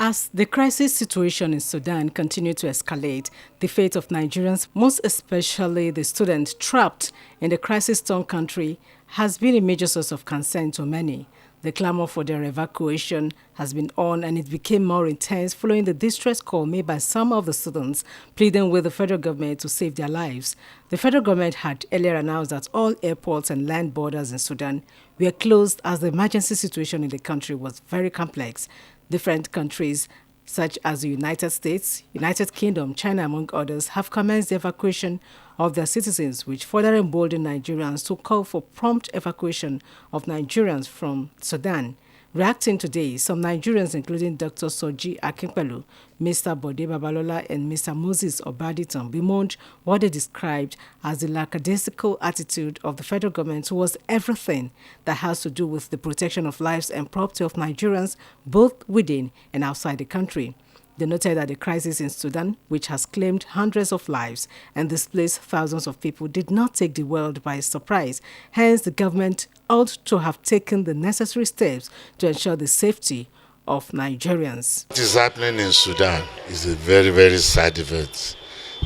As the crisis situation in Sudan continues to escalate, the fate of Nigerians, most especially the students trapped in the crisis-torn country, has been a major source of concern to many. The clamor for their evacuation has been on, and it became more intense following the distress call made by some of the students pleading with the federal government to save their lives. The federal government had earlier announced that all airports and land borders in Sudan were closed as the emergency situation in the country was very complex. Different countries, such as the United States, United Kingdom, China, among others, have commenced the evacuation of their citizens, which further emboldened Nigerians to call for prompt evacuation of Nigerians from Sudan. Reacting today, some Nigerians, including Dr. Soji Akinpelu, Mr. Bode Babalola, and Mr. Moses Obaditon, bemoaned what they described as the lackadaisical attitude of the federal government towards everything that has to do with the protection of lives and property of Nigerians, both within and outside the country. They noted that the crisis in Sudan, which has claimed hundreds of lives and displaced thousands of people, did not take the world by surprise. Hence, the government ought to have taken the necessary steps to ensure the safety of Nigerians. What is happening in Sudan is a very, very sad event.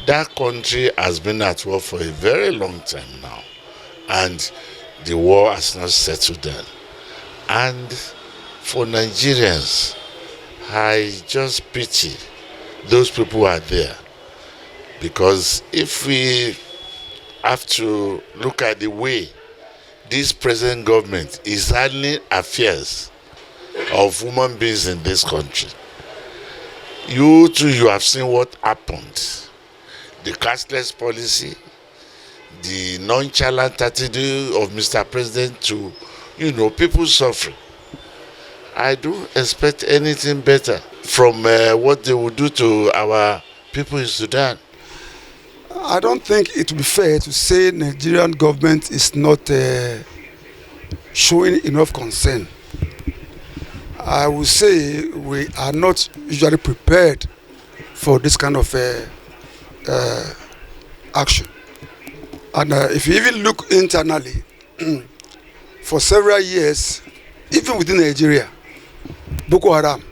That country has been at war for a very long time now, and the war has not settled down. And for Nigerians, I just pity those people who are there, because if we have to look at the way this present government is handling affairs of human beings in this country, you too, you have seen what happened. The cashless policy, the nonchalant attitude of Mr. President to, people suffering. I don't expect anything better from what they will do to our people in Sudan. I don't think it would be fair to say Nigerian government is not showing enough concern. I would say we are not usually prepared for this kind of action. And if you even look internally, for several years, even within Nigeria, Boko Haram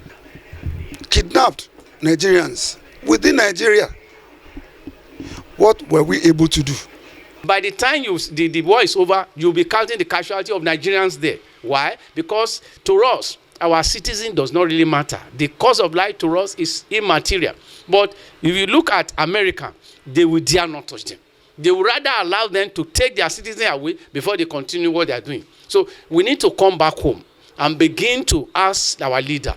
kidnapped Nigerians within Nigeria. What were we able to do? By the time the war is over, you'll be counting the casualty of Nigerians there. Why? Because to us, our citizen does not really matter. The cost of life to us is immaterial. But if you look at America, they will dare not touch them. They would rather allow them to take their citizens away before they continue what they are doing. So we need to come back home and begin to ask our leader,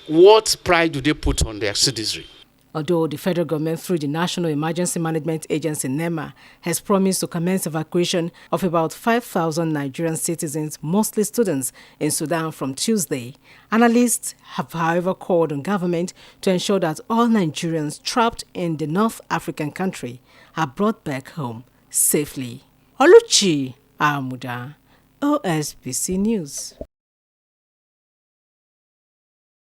what pride do they put on their citizenry? Although the federal government, through the National Emergency Management Agency, NEMA, has promised to commence evacuation of about 5,000 Nigerian citizens, mostly students, in Sudan from Tuesday, analysts have, however, called on government to ensure that all Nigerians trapped in the North African country are brought back home safely. Oluchi Amuda, OSBC News.